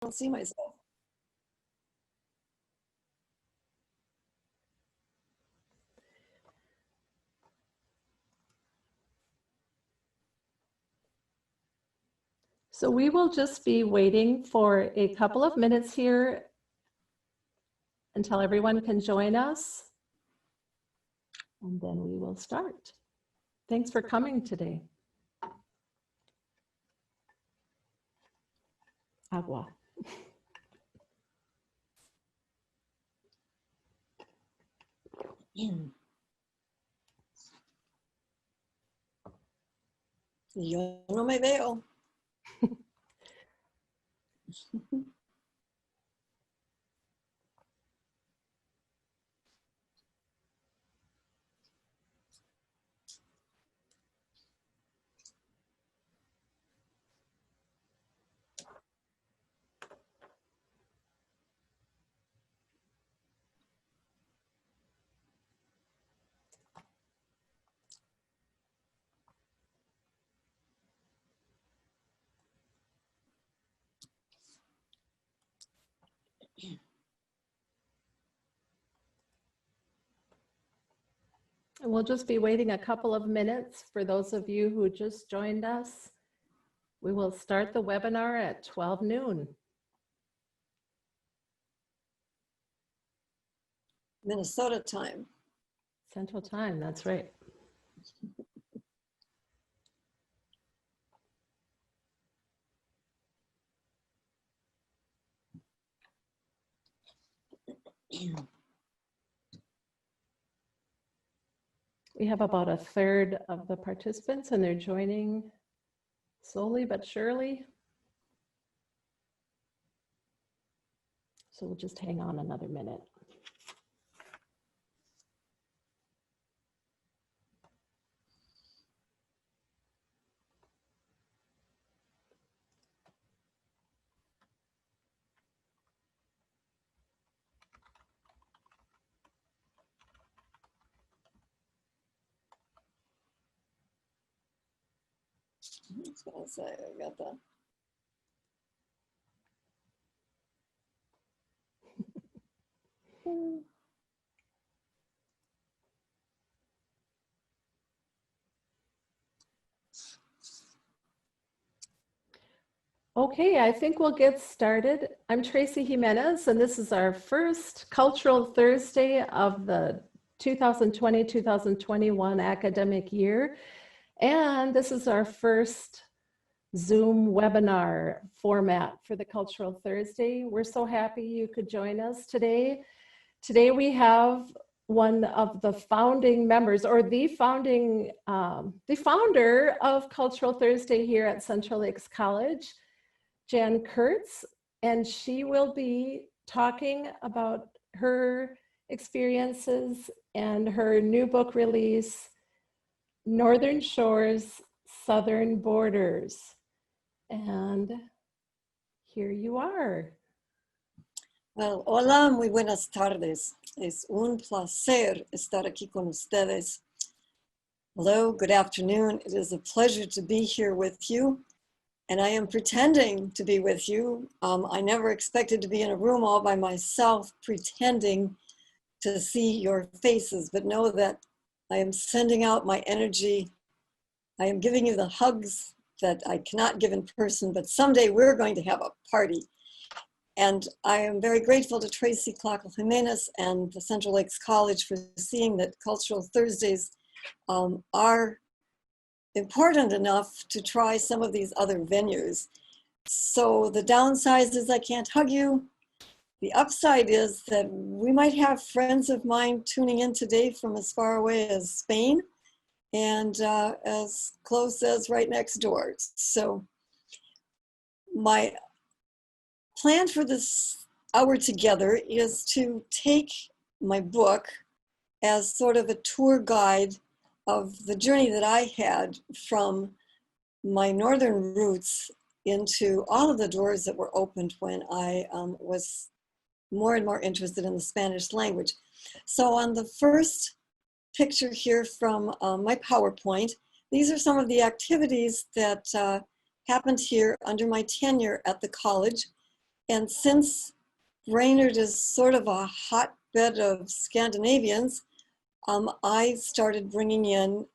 don't see myself. So we will just be waiting for a couple of minutes here until everyone can join us. And then we will start. Thanks for coming today. Agua. Yo no me veo. And we'll just be waiting a couple of minutes for those of you who just joined us. We will start the webinar at 12 noon. Minnesota time. Central Time, that's right. We have about a third of the participants and they're joining slowly but surely. So we'll just hang on another minute. I was gonna say, I got that. Okay, I think we'll get started. I'm Tracy Jimenez, and this is our first Cultural Thursday of the 2020-2021 academic year. And this is our first Zoom webinar format for the Cultural Thursday. We're so happy you could join us today. Today we have one of the founding members, or the founder of Cultural Thursday here at Central Lakes College, Jan Kurtz, and she will be talking about her experiences and her new book release, Northern Shores, Southern Borders. And here you are. Well, hola, muy buenas tardes. Es un placer estar aquí con ustedes. Hello, good afternoon. It is a pleasure to be here with you. And I am pretending to be with you. I never expected to be in a room all by myself, pretending to see your faces, but know that I am sending out my energy. I am giving you the hugs that I cannot give in person, but someday we're going to have a party. And I am very grateful to Tracy Clackle Jimenez and the Central Lakes College for seeing that Cultural Thursdays are important enough to try some of these other venues. So the downside is I can't hug you. The upside is that we might have friends of mine tuning in today from as far away as Spain and as close as right next door. So my plan for this hour together is to take my book as sort of a tour guide of the journey that I had from my northern roots into all of the doors that were opened when I was more and more interested in the Spanish language. So on the first picture here from my PowerPoint, these are some of the activities that happened here under my tenure at the college. And since Brainerd is sort of a hotbed of Scandinavians, I started bringing in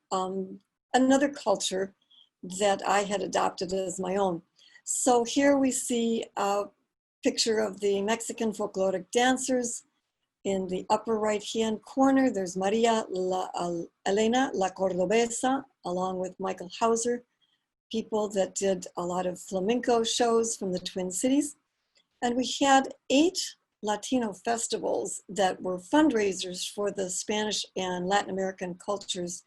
another culture that I had adopted as my own. So here we see a picture of the Mexican folkloric dancers. In the upper right-hand corner, there's Maria Elena La Cordobesa, along with Michael Hauser, people that did a lot of flamenco shows from the Twin Cities. And we had 8 Latino festivals that were fundraisers for the Spanish and Latin American cultures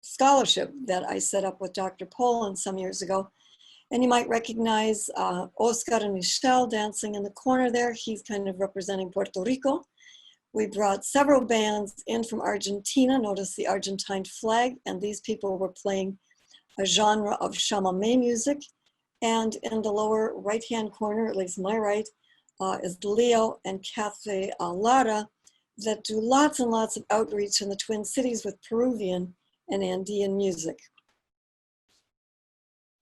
scholarship that I set up with Dr. Poland some years ago. And you might recognize Oscar and Michelle dancing in the corner there. He's kind of representing Puerto Rico. We brought several bands in from Argentina. Notice the Argentine flag. And these people were playing a genre of chamamé music. And in the lower right-hand corner, at least my right, is Leo and Kathy Lara that do lots and lots of outreach in the Twin Cities with Peruvian and Andean music.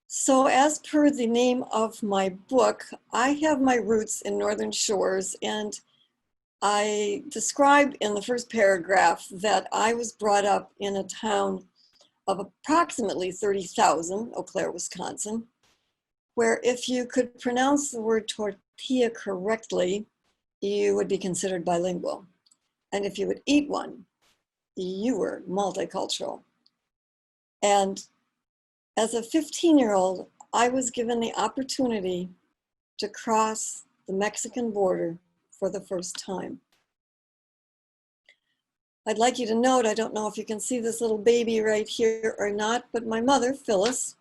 So as per the name of my book, I have my roots in Northern Shores, and I described in the first paragraph that I was brought up in a town of approximately 30,000, Eau Claire, Wisconsin, where if you could pronounce the word tortilla correctly, you would be considered bilingual. And if you would eat one, you were multicultural. And as a 15-year-old, I was given the opportunity to cross the Mexican border for the first time. I'd like you to note, I don't know if you can see this little baby right here or not, but my mother, Phyllis,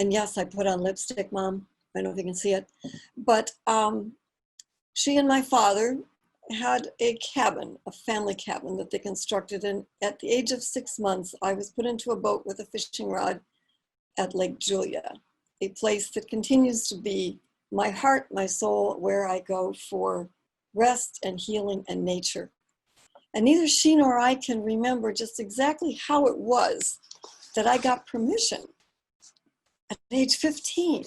and yes, I put on lipstick, Mom. I don't know if you can see it, but she and my father had a cabin, a family cabin that they constructed. And at the age of 6 months, I was put into a boat with a fishing rod at Lake Julia, a place that continues to be my heart, my soul, where I go for rest and healing and nature. And neither she nor I can remember just exactly how it was that I got permission at age 15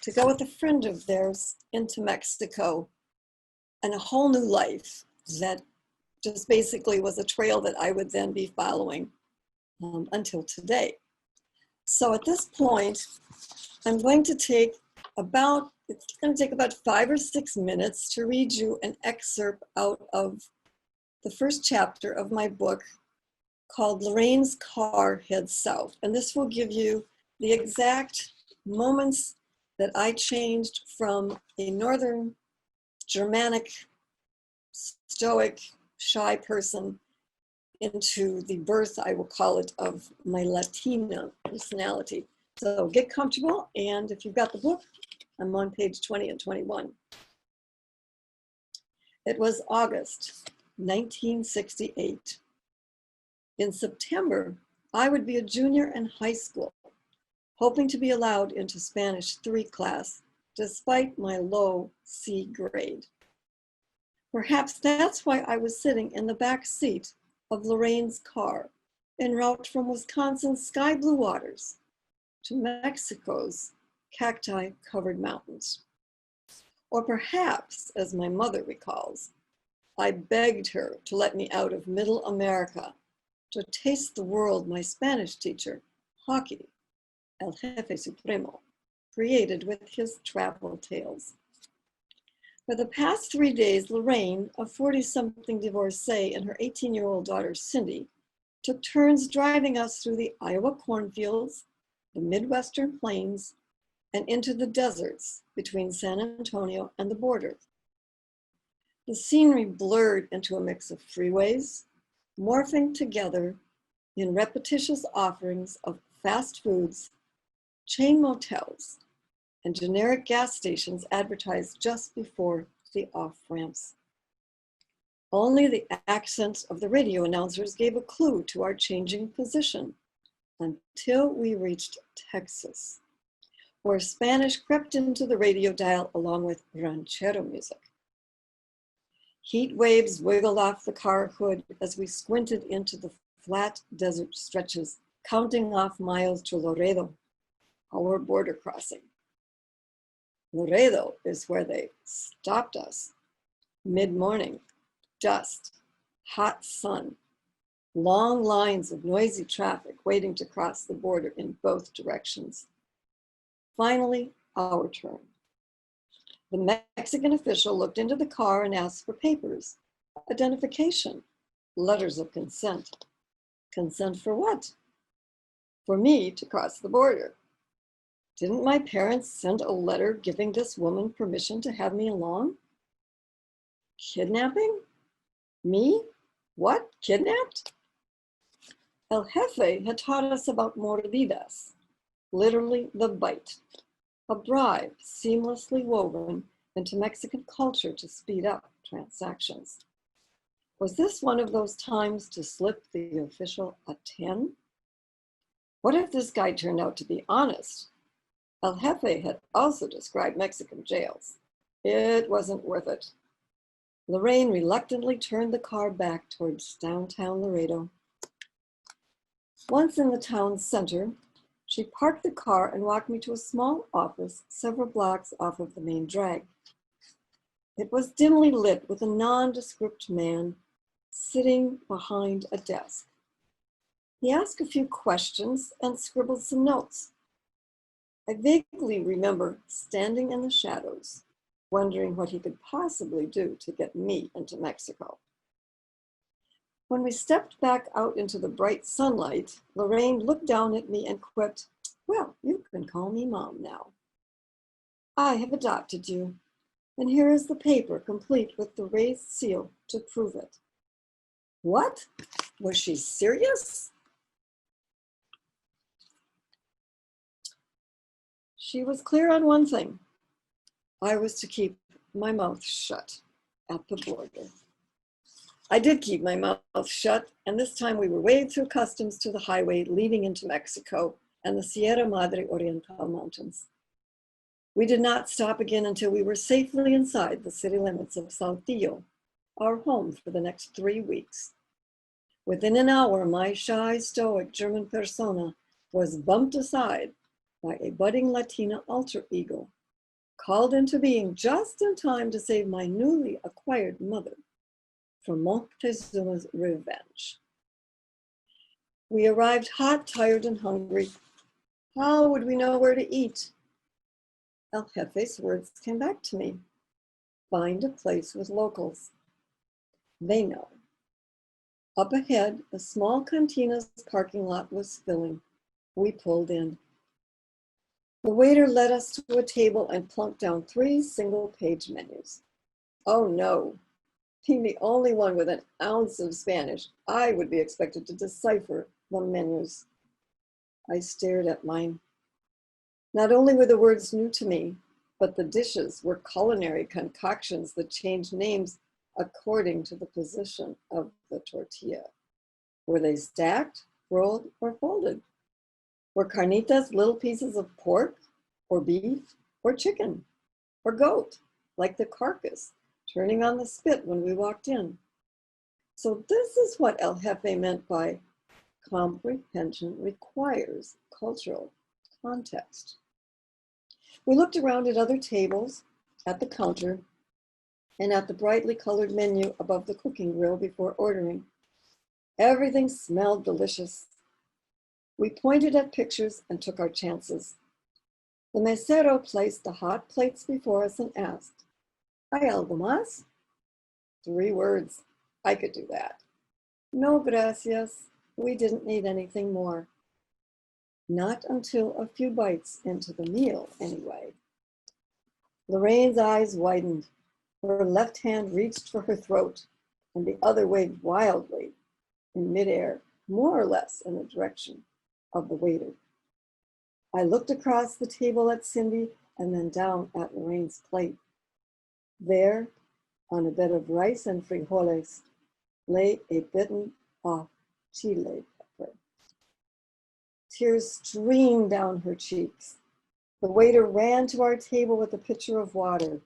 to go with a friend of theirs into Mexico and a whole new life that just basically was a trail that I would then be following until today. So at this point, I'm going to take it's going to take about 5 or 6 minutes to read you an excerpt out of the first chapter of my book called Lorraine's Car Heads South. And this will give you the exact moments that I changed from a Northern Germanic, stoic, shy person into the birth, I will call it, of my Latina personality. So get comfortable, and if you've got the book, I'm on page 20 and 21. It was August 1968. In September, I would be a junior in high school, hoping to be allowed into Spanish 3 class, despite my low C grade. Perhaps that's why I was sitting in the back seat of Lorraine's car, en route from Wisconsin's sky blue waters to Mexico's cacti-covered mountains. Or perhaps, as my mother recalls, I begged her to let me out of Middle America to taste the world my Spanish teacher, Hockey, El Jefe Supremo, created with his travel tales. For the past 3 days, Lorraine, a 40-something divorcee, and her 18-year-old daughter, Cindy, took turns driving us through the Iowa cornfields, the Midwestern plains, and into the deserts between San Antonio and the border. The scenery blurred into a mix of freeways, morphing together in repetitious offerings of fast foods, chain motels, and generic gas stations advertised just before the off-ramps. Only the accents of the radio announcers gave a clue to our changing position until we reached Texas, where Spanish crept into the radio dial along with ranchero music. Heat waves wiggled off the car hood as we squinted into the flat desert stretches, counting off miles to Laredo, our border crossing. Laredo is where they stopped us. Mid-morning, dust, hot sun, long lines of noisy traffic waiting to cross the border in both directions. Finally, our turn. The Mexican official looked into the car and asked for papers, identification, letters of consent. Consent for what? For me to cross the border. Didn't my parents send a letter giving this woman permission to have me along? Kidnapping? Me? What? Kidnapped? El Jefe had taught us about mordidas, literally the bite, a bribe seamlessly woven into Mexican culture to speed up transactions. Was this one of those times to slip the official a 10? What if this guy turned out to be honest? El Jefe had also described Mexican jails. It wasn't worth it. Lorraine reluctantly turned the car back towards downtown Laredo. Once in the town's center, she parked the car and walked me to a small office several blocks off of the main drag. It was dimly lit with a nondescript man sitting behind a desk. He asked a few questions and scribbled some notes. I vaguely remember standing in the shadows, wondering what he could possibly do to get me into Mexico. When we stepped back out into the bright sunlight, Lorraine looked down at me and quipped, "Well, you can call me Mom now. I have adopted you, and here is the paper complete with the raised seal to prove it." What? Was she serious? She was clear on one thing. I was to keep my mouth shut at the border. I did keep my mouth shut, and this time we were waved through customs to the highway leading into Mexico and the Sierra Madre Oriental Mountains. We did not stop again until we were safely inside the city limits of Saltillo, our home for the next 3 weeks. Within an hour, my shy, stoic German persona was bumped aside by a budding Latina alter ego, called into being just in time to save my newly acquired mother from Montezuma's revenge. We arrived hot, tired, and hungry. How would we know where to eat? El Jefe's words came back to me. Find a place with locals. They know. Up ahead, a small cantina's parking lot was filling. We pulled in. The waiter led us to a table and plunked down 3 single-page menus. Oh no, being the only one with an ounce of Spanish, I would be expected to decipher the menus. I stared at mine. Not only were the words new to me, but the dishes were culinary concoctions that changed names according to the position of the tortilla. Were they stacked, rolled, or folded? Were carnitas little pieces of pork, or beef, or chicken, or goat, like the carcass, turning on the spit when we walked in? So this is what El Jefe meant by comprehension requires cultural context. We looked around at other tables, at the counter, and at the brightly colored menu above the cooking grill before ordering. Everything smelled delicious. We pointed at pictures and took our chances. The mesero placed the hot plates before us and asked, "Hay algo más?" 3 words. I could do that. No, gracias. We didn't need anything more. Not until a few bites into the meal, anyway. Lorraine's eyes widened. Her left hand reached for her throat, and the other waved wildly in midair, more or less in the direction of the waiter. I looked across the table at Cindy and then down at Lorraine's plate. There, on a bed of rice and frijoles, lay a bitten off chile pepper. Tears streamed down her cheeks. The waiter ran to our table with a pitcher of water.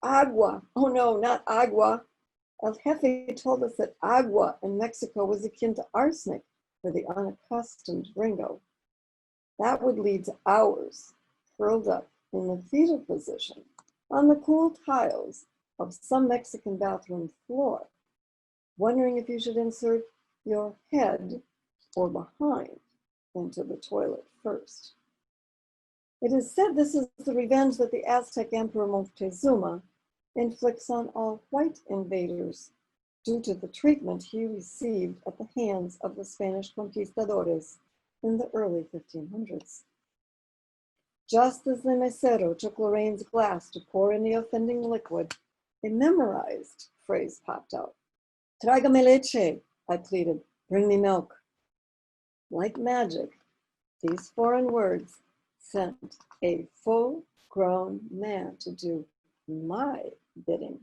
Agua! Oh no, not agua. El Jefe told us that agua in Mexico was akin to arsenic for the unaccustomed gringo. That would lead to hours curled up in the fetal position on the cool tiles of some Mexican bathroom floor, wondering if you should insert your head or behind into the toilet first. It is said this is the revenge that the Aztec Emperor Moctezuma inflicts on all white invaders due to the treatment he received at the hands of the Spanish conquistadores in the early 1500s. Just as the mesero took Lorraine's glass to pour in the offending liquid, a memorized phrase popped out. "Tráigame leche," I pleaded. "Bring me milk." Like magic, these foreign words sent a full-grown man to do my bidding.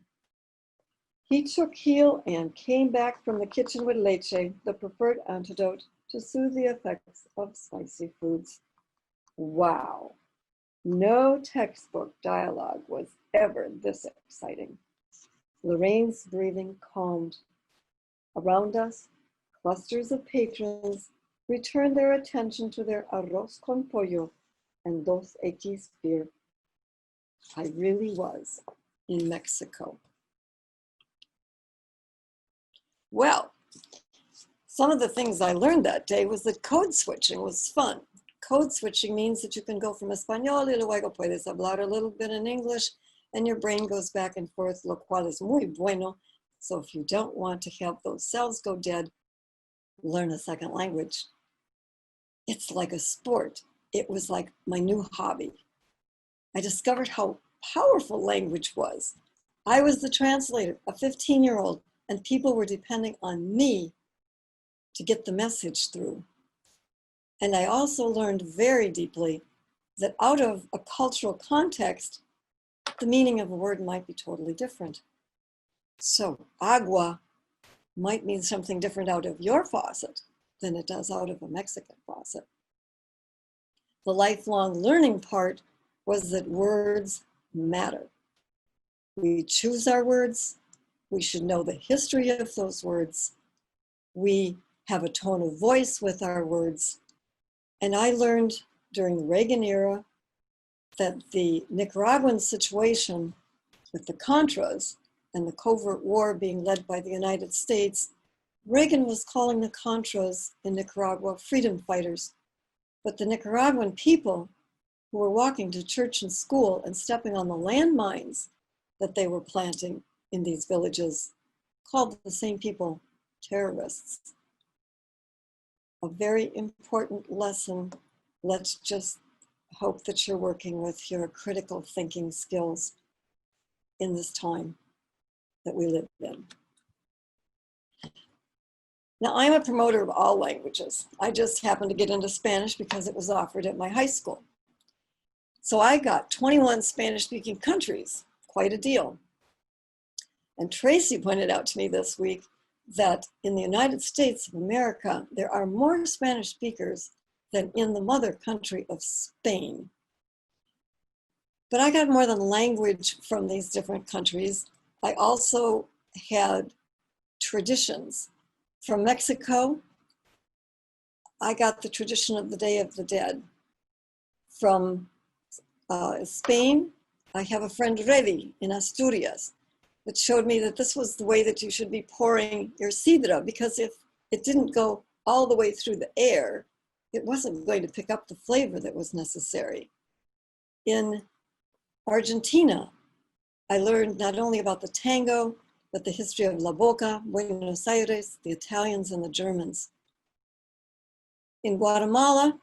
He took heel and came back from the kitchen with leche, the preferred antidote to soothe the effects of spicy foods. Wow, no textbook dialogue was ever this exciting. Lorraine's breathing calmed. Around us, clusters of patrons returned their attention to their arroz con pollo and 2X beer. I really was in Mexico. Well, some of the things I learned that day was that code switching was fun. Code switching means that you can go from español y luego puedes hablar a little bit in English and your brain goes back and forth, lo cual es muy bueno. So if you don't want to have those cells go dead, learn a second language. It's like a sport. It was like my new hobby. I discovered how powerful language was. I was the translator, a 15-year-old, and people were depending on me to get the message through. And I also learned very deeply that out of a cultural context, the meaning of a word might be totally different. So agua might mean something different out of your faucet than it does out of a Mexican faucet. The lifelong learning part was that words matter. We choose our words. We should know the history of those words. We have a tone of voice with our words. And I learned during the Reagan era that the Nicaraguan situation with the Contras and the covert war being led by the United States, Reagan was calling the Contras in Nicaragua freedom fighters. But the Nicaraguan people who were walking to church and school and stepping on the landmines that they were planting in these villages called the same people terrorists. A very important lesson. Let's just hope that you're working with your critical thinking skills in this time that we live in. Now, I'm a promoter of all languages. I just happened to get into Spanish because it was offered at my high school. So I got 21 Spanish-speaking countries, quite a deal. And Tracy pointed out to me this week that in the United States of America, there are more Spanish speakers than in the mother country of Spain. But I got more than language from these different countries. I also had traditions. From Mexico, I got the tradition of the Day of the Dead. From Spain, I have a friend Revi in Asturias that showed me that this was the way that you should be pouring your sidra, because if it didn't go all the way through the air, it wasn't going to pick up the flavor that was necessary. In Argentina, I learned not only about the tango, but the history of La Boca, Buenos Aires, the Italians and the Germans. In Guatemala,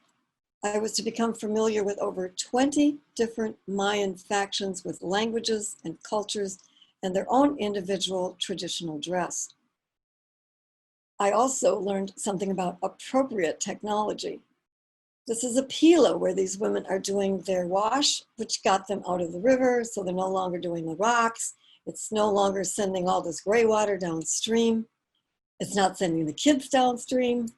I was to become familiar with over 20 different Mayan factions with languages and cultures and their own individual traditional dress. I also learned something about appropriate technology. This is a pila where these women are doing their wash, which got them out of the river, so they're no longer doing the rocks. It's no longer sending all this gray water downstream. It's not sending the kids downstream.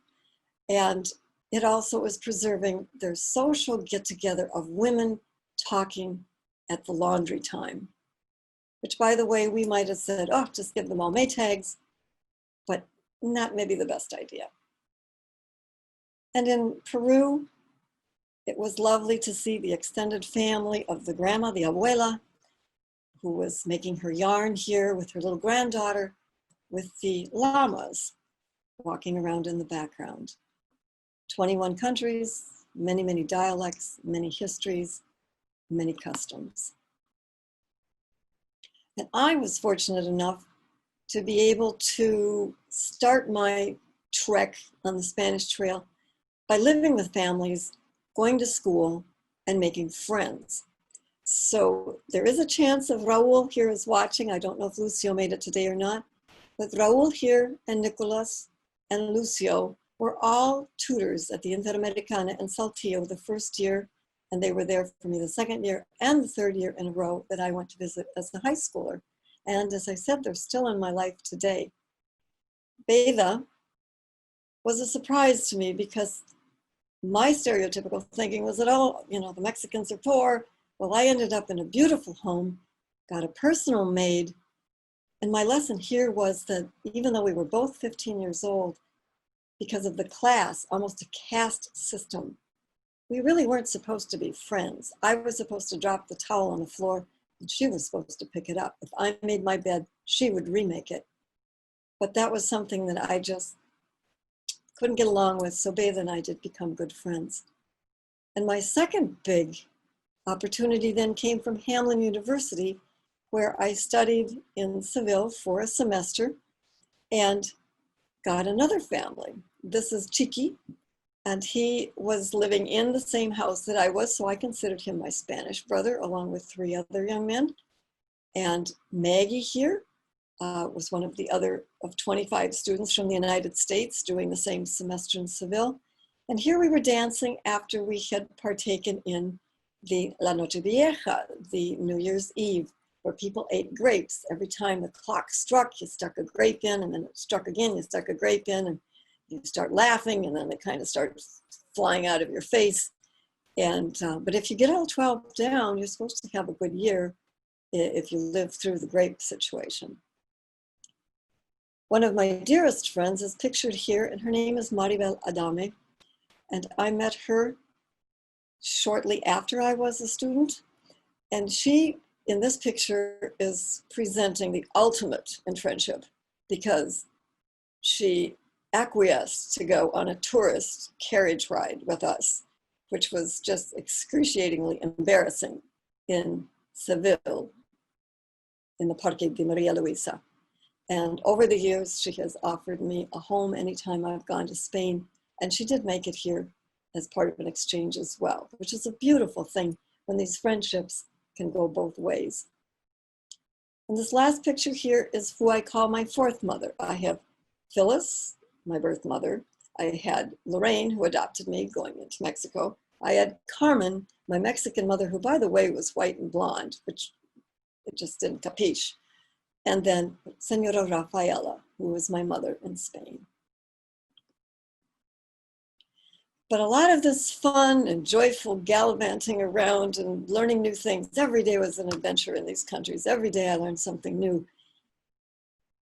And it also is preserving their social get-together of women talking at the laundry time, which, by the way, we might have said, oh, just give them all Maytags, but not maybe the best idea. And in Peru, It was lovely to see the extended family of the grandma, the abuela, who was making her yarn here with her little granddaughter, with the llamas walking around in the background. 21 countries, many, many dialects, many histories, many customs. And I was fortunate enough to be able to start my trek on the Spanish Trail by living with families, going to school, and making friends. So there is a chance of Raul here is watching. I don't know if Lucio made it today or not, but Raul here and Nicolas and Lucio were all tutors at the Interamericana in Saltillo the first year, and they were there for me the second year and the third year in a row that I went to visit as a high schooler. And as I said, they're still in my life today. Beda was a surprise to me because my stereotypical thinking was that, oh, you know, the Mexicans are poor. Well, I ended up in a beautiful home, got a personal maid. And my lesson here was that even though we were both 15 years old, because of the class, almost a caste system, we really weren't supposed to be friends. I was supposed to drop the towel on the floor and she was supposed to pick it up. If I made my bed, she would remake it. But that was something that I just couldn't get along with, so Beda and I did become good friends. And my second big opportunity then came from Hamlin University, where I studied in Seville for a semester and got another family. This is Chiqui, and he was living in the same house that I was, so I considered him my Spanish brother, along with 3 other young men. And Maggie here was one of the other of 25 students from the United States doing the same semester in Seville. And here we were dancing after we had partaken in the La Noche Vieja, the New Year's Eve, where people ate grapes. Every time the clock struck, you stuck a grape in, and then it struck again, you stuck a grape in, and you start laughing, and then it kind of starts flying out of your face. And but if you get all 12 down, you're supposed to have a good year if you live through the grape situation. One of my dearest friends is pictured here, and her name is Maribel Adame. And I met her shortly after I was a student. And she, in this picture, is presenting the ultimate in friendship because she acquiesced to go on a tourist carriage ride with us, which was just excruciatingly embarrassing in Seville, in the Parque de Maria Luisa. And over the years, she has offered me a home anytime I've gone to Spain. And she did make it here as part of an exchange as well, which is a beautiful thing when these friendships can go both ways. And this last picture here is who I call my fourth mother. I have Phyllis, my birth mother. I had Lorraine, who adopted me going into Mexico. I had Carmen, my Mexican mother, who, by the way, was white and blonde, which it just didn't capiche. And then Senora Rafaela, who was my mother in Spain. But a lot of this fun and joyful gallivanting around and learning new things, every day was an adventure in these countries. Every day I learned something new.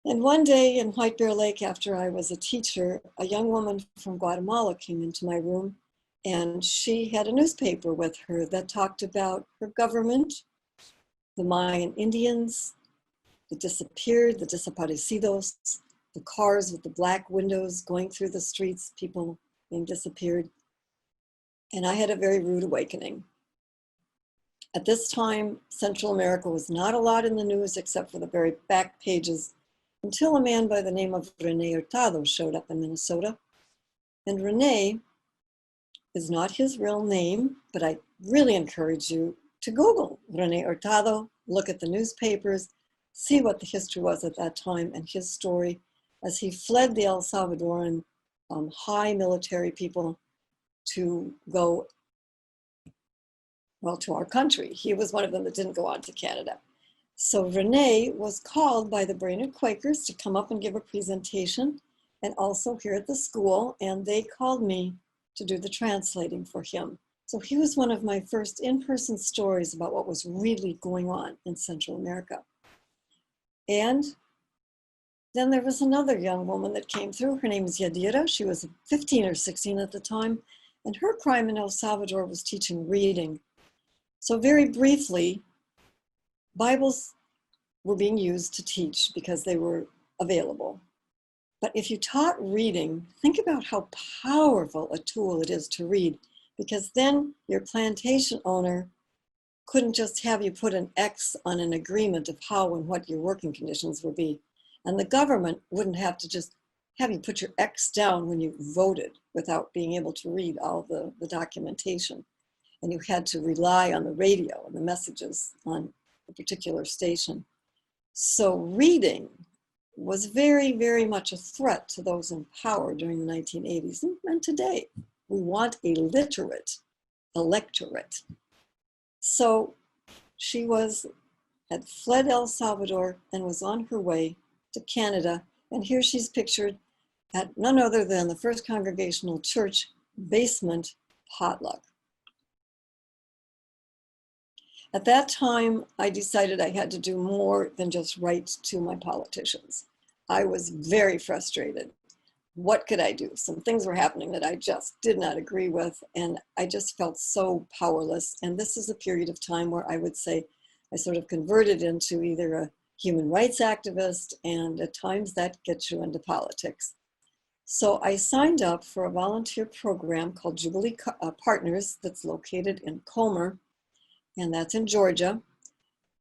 And one day in White Bear Lake, after I was a teacher, a young woman from Guatemala came into my room, and she had a newspaper with her that talked about her government, the Mayan Indians, the disappeared, the desaparecidos, the cars with the black windows going through the streets, people being disappeared. And I had a very rude awakening. At this time, Central America was not a lot in the news except for the very back pages, until a man by the name of Rene Hurtado showed up in Minnesota. And Rene is not his real name, but I really encourage you to Google Rene Hurtado, look at the newspapers, see what the history was at that time and his story as he fled the El Salvadoran high military people to go, well, to our country. He was one of them that didn't go on to Canada. So Rene was called by the Brainerd Quakers to come up and give a presentation, and also here at the school, and they called me to do the translating for him. So he was one of my first in-person stories about what was really going on in Central America. And then there was another young woman that came through. Her name is Yadira. She was 15 or 16 at the time. And her crime in El Salvador was teaching reading. So very briefly, Bibles were being used to teach because they were available. But if you taught reading, think about how powerful a tool it is to read, because then your plantation owner couldn't just have you put an X on an agreement of how and what your working conditions would be. And the government wouldn't have to just have you put your X down when you voted without being able to read all the documentation. And you had to rely on the radio and the messages on a particular station. So reading was very, very much a threat to those in power during the 1980s and today. We want a literate electorate. So she had fled El Salvador and was on her way to Canada. And here she's pictured at none other than the First Congregational Church basement potluck. At that time, I decided I had to do more than just write to my politicians. I was very frustrated. What could I do? Some things were happening that I just did not agree with, and I just felt so powerless. And this is a period of time where I would say I sort of converted into either a human rights activist, and at times that gets you into politics. So I signed up for a volunteer program called Jubilee Partners that's located in Comer, and that's in Georgia.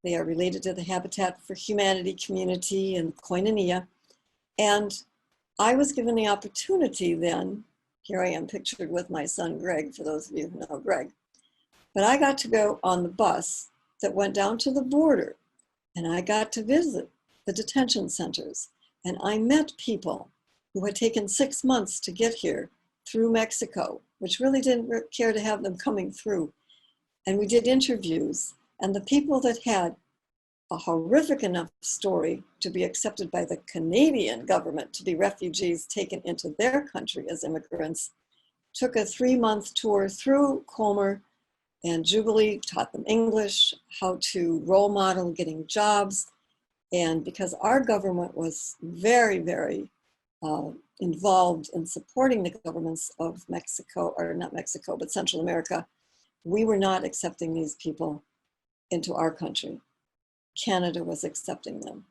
They are related to the Habitat for Humanity community and Koinonia. And I was given the opportunity then, here I am pictured with my son Greg, for those of you who know Greg, but I got to go on the bus that went down to the border, and I got to visit the detention centers. And I met people who had taken 6 months to get here through Mexico, which really didn't care to have them coming through. And we did interviews, and the people that had a horrific enough story to be accepted by the Canadian government to be refugees taken into their country as immigrants took a 3-month tour through Comer, and Jubilee taught them English, how to role model getting jobs. And because our government was very, very involved in supporting the governments of Mexico, or not Mexico, but Central America, we were not accepting these people into our country. Canada was accepting them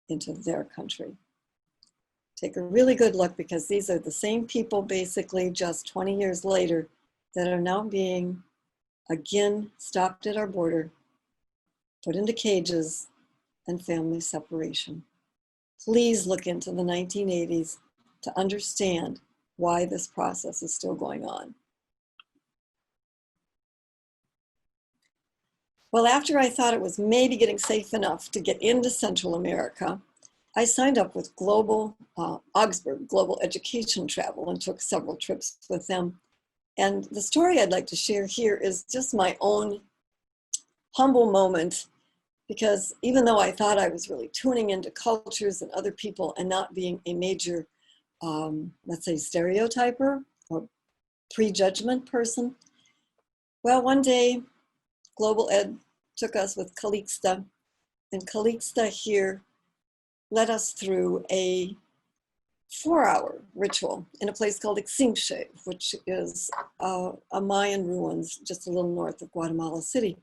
into their country. Take a really good look, because these are the same people basically just 20 years later that are now being again stopped at our border, put into cages, and family separation. Please look into the 1980s to understand why this process is still going on. Well, after I thought it was maybe getting safe enough to get into Central America, I signed up with Augsburg Global Education Travel and took several trips with them. And the story I'd like to share here is just my own humble moment, because even though I thought I was really tuning into cultures and other people and not being a major, let's say, stereotyper or prejudgment person, well, one day, Global Ed took us with Calixta, and Calixta here led us through a 4-hour ritual in a place called Ixinche, which is a Mayan ruins just a little north of Guatemala City.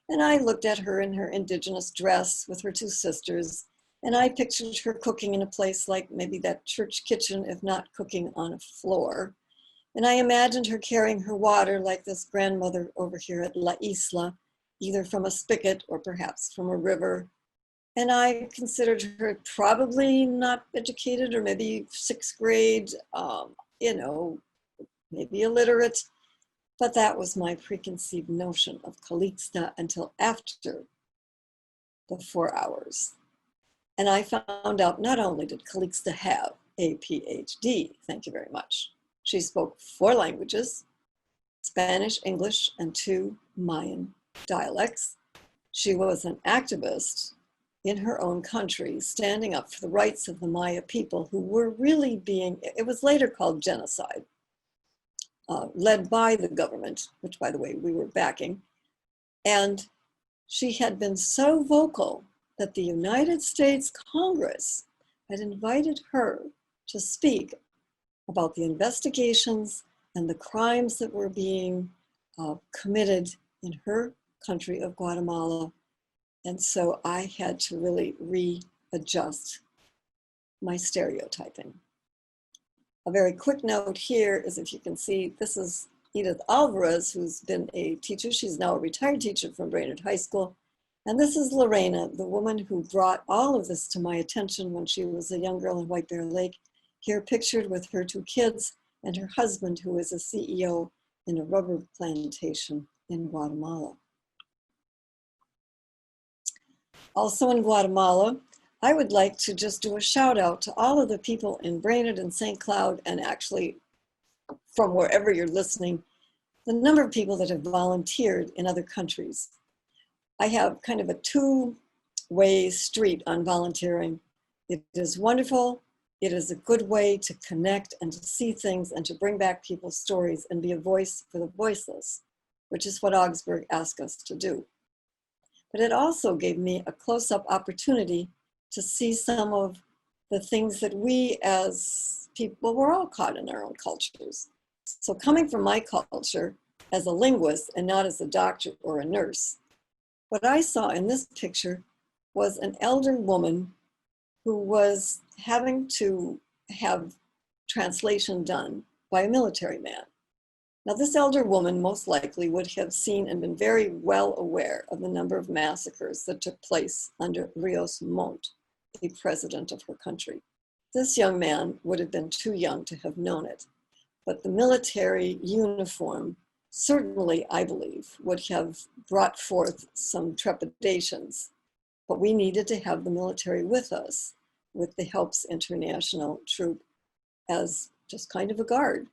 And I looked at her in her indigenous dress with her 2 sisters, and I pictured her cooking in a place like maybe that church kitchen, if not cooking on a floor. And I imagined her carrying her water like this grandmother over here at La Isla, either from a spigot or perhaps from a river. And I considered her probably not educated, or maybe 6th grade, maybe illiterate. But that was my preconceived notion of Calixta until after the 4 hours. And I found out not only did Calixta have a PhD, thank you very much, she spoke 4 languages, Spanish, English, and 2 Mayan dialects. She was an activist in her own country, standing up for the rights of the Maya people who were really being, it was later called genocide, led by the government, which by the way, we were backing. And she had been so vocal that the United States Congress had invited her to speak about the investigations and the crimes that were being committed in her country of Guatemala. And so I had to really readjust my stereotyping. A very quick note here is, if you can see, this is Edith Alvarez, who's been a teacher. She's now a retired teacher from Brainerd High School. And this is Lorena, the woman who brought all of this to my attention when she was a young girl in White Bear Lake, here pictured with her 2 kids and her husband, who is a CEO in a rubber plantation in Guatemala. Also in Guatemala, I would like to just do a shout out to all of the people in Brainerd and St. Cloud, and actually from wherever you're listening, the number of people that have volunteered in other countries. I have kind of a 2-way street on volunteering. It is wonderful. It is a good way to connect and to see things and to bring back people's stories and be a voice for the voiceless, which is what Augsburg asked us to do. But it also gave me a close-up opportunity to see some of the things that we as people, we're all caught in our own cultures. So coming from my culture as a linguist and not as a doctor or a nurse, what I saw in this picture was an elder woman who was having to have translation done by a military man. Now, this elder woman most likely would have seen and been very well aware of the number of massacres that took place under Rios Montt, the president of her country. This young man would have been too young to have known it, but the military uniform certainly, I believe, would have brought forth some trepidations, but we needed to have the military with us, with the Helps International troop as just kind of a guard.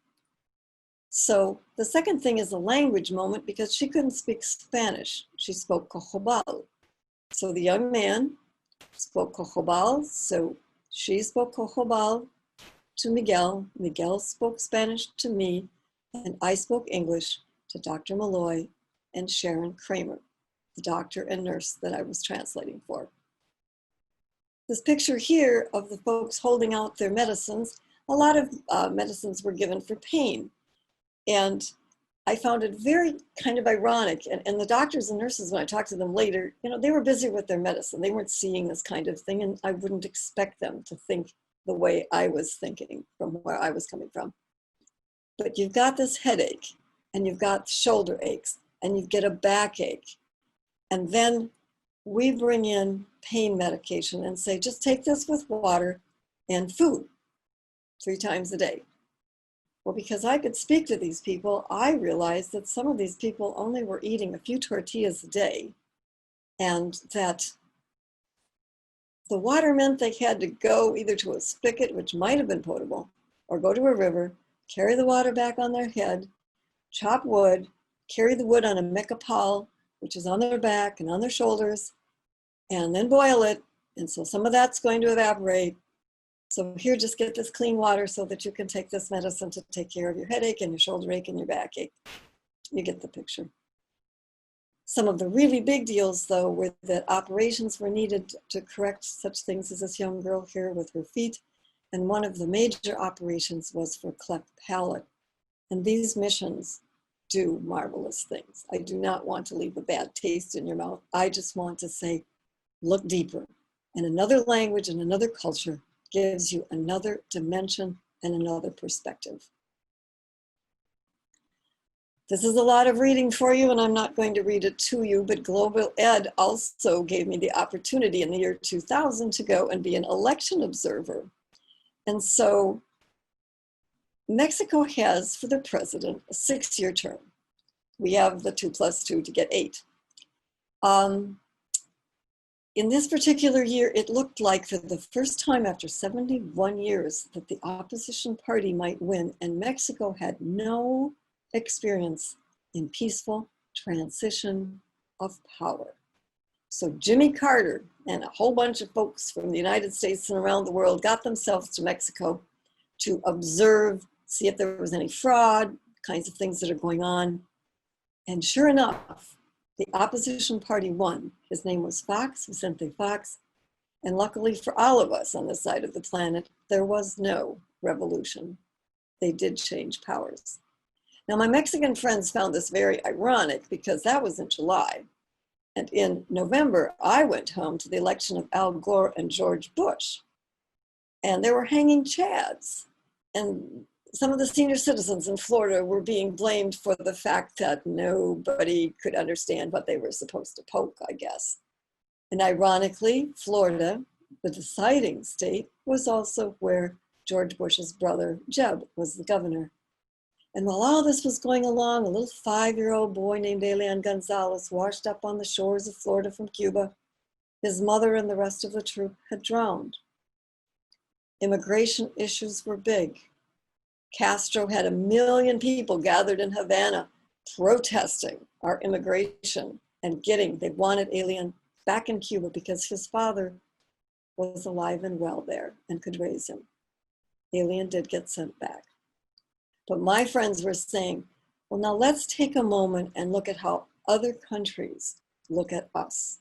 So the second thing is a language moment, because she couldn't speak Spanish. She spoke Cojobal. So the young man spoke Cojobal, so she spoke Cojobal to Miguel. Miguel spoke Spanish to me, and I spoke English to Dr. Malloy and Sharon Kramer, the doctor and nurse that I was translating for. This picture here of the folks holding out their medicines, a lot of medicines were given for pain. And I found it very kind of ironic. And the doctors and nurses, when I talked to them later, you know, they were busy with their medicine. They weren't seeing this kind of thing, and I wouldn't expect them to think the way I was thinking from where I was coming from. But you've got this headache, and you've got shoulder aches, and you get a backache. And then we bring in pain medication and say, just take this with water and food 3 times a day. Well, because I could speak to these people, I realized that some of these people only were eating a few tortillas a day, and that the water meant they had to go either to a spigot, which might have been potable, or go to a river, carry the water back on their head, chop wood, carry the wood on a mecapal, which is on their back and on their shoulders, and then boil it. And so some of that's going to evaporate. So here, just get this clean water so that you can take this medicine to take care of your headache and your shoulder ache and your backache. You get the picture. Some of the really big deals, though, were that operations were needed to correct such things as this young girl here with her feet. And one of the major operations was for cleft palate. And these missions do marvelous things. I do not want to leave a bad taste in your mouth. I just want to say, look deeper. And another language and another culture gives you another dimension and another perspective. This is a lot of reading for you, and I'm not going to read it to you, but Global Ed also gave me the opportunity in the year 2000 to go and be an election observer. And so Mexico has, for the president, a 6-year term. We have the 2 + 2 to get 8. In this particular year, it looked like for the first time after 71 years that the opposition party might win, and Mexico had no experience in peaceful transition of power. So Jimmy Carter and a whole bunch of folks from the United States and around the world got themselves to Mexico to observe, see if there was any fraud, kinds of things that are going on. And sure enough, the opposition party won. His name was Fox, Vicente Fox. And luckily for all of us on this side of the planet, there was no revolution. They did change powers. Now, my Mexican friends found this very ironic because that was in July. And in November, I went home to the election of Al Gore and George Bush. And they were hanging chads. And some of the senior citizens in Florida were being blamed for the fact that nobody could understand what they were supposed to poke, I guess. And ironically, Florida, the deciding state, was also where George Bush's brother, Jeb, was the governor. And while all this was going along, a little 5-year-old boy named Elian Gonzalez washed up on the shores of Florida from Cuba. His mother and the rest of the troop had drowned. Immigration issues were big. Castro had 1 million people gathered in Havana protesting our immigration and they wanted Elian back in Cuba because his father was alive and well there and could raise him. Elian did get sent back. But my friends were saying, well, now let's take a moment and look at how other countries look at us.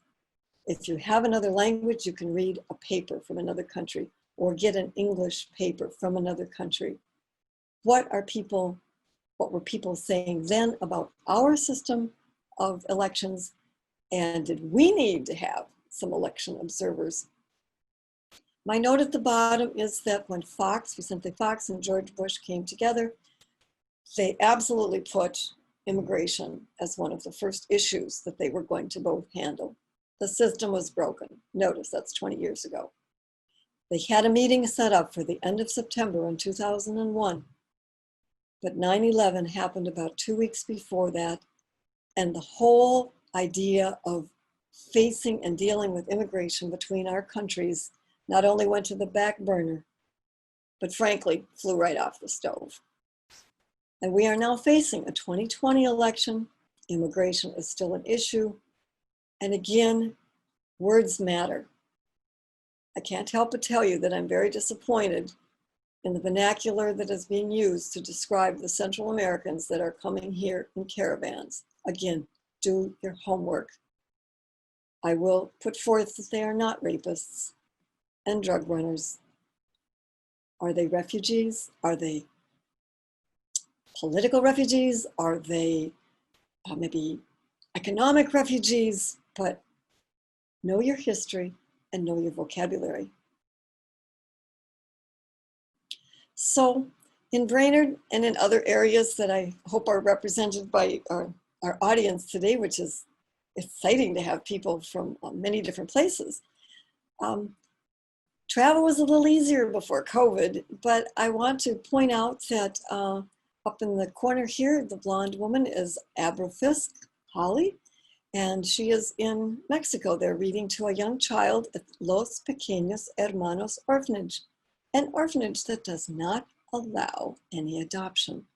If you have another language, you can read a paper from another country or get an English paper from another country. What were people saying then about our system of elections? And did we need to have some election observers? My note at the bottom is that when Vicente Fox and George Bush came together, they absolutely put immigration as one of the first issues that they were going to both handle. The system was broken. Notice that's 20 years ago. They had a meeting set up for the end of September in 2001, but 9/11 happened about 2 weeks before that, and the whole idea of facing and dealing with immigration between our countries not only went to the back burner, but frankly, flew right off the stove. And we are now facing a 2020 election. Immigration is still an issue. And again, words matter. I can't help but tell you that I'm very disappointed in the vernacular that is being used to describe the Central Americans that are coming here in caravans. Again, do your homework. I will put forth that they are not rapists and drug runners. Are they refugees? Are they political refugees? Are they maybe economic refugees? But know your history and know your vocabulary. So in Brainerd and in other areas that I hope are represented by our audience today, which is exciting to have people from many different places, travel was a little easier before COVID, but I want to point out that up in the corner here, the blonde woman is Abra Fisk Holly, and she is in Mexico. They're reading to a young child at Los Pequeños Hermanos Orphanage, an orphanage that does not allow any adoption.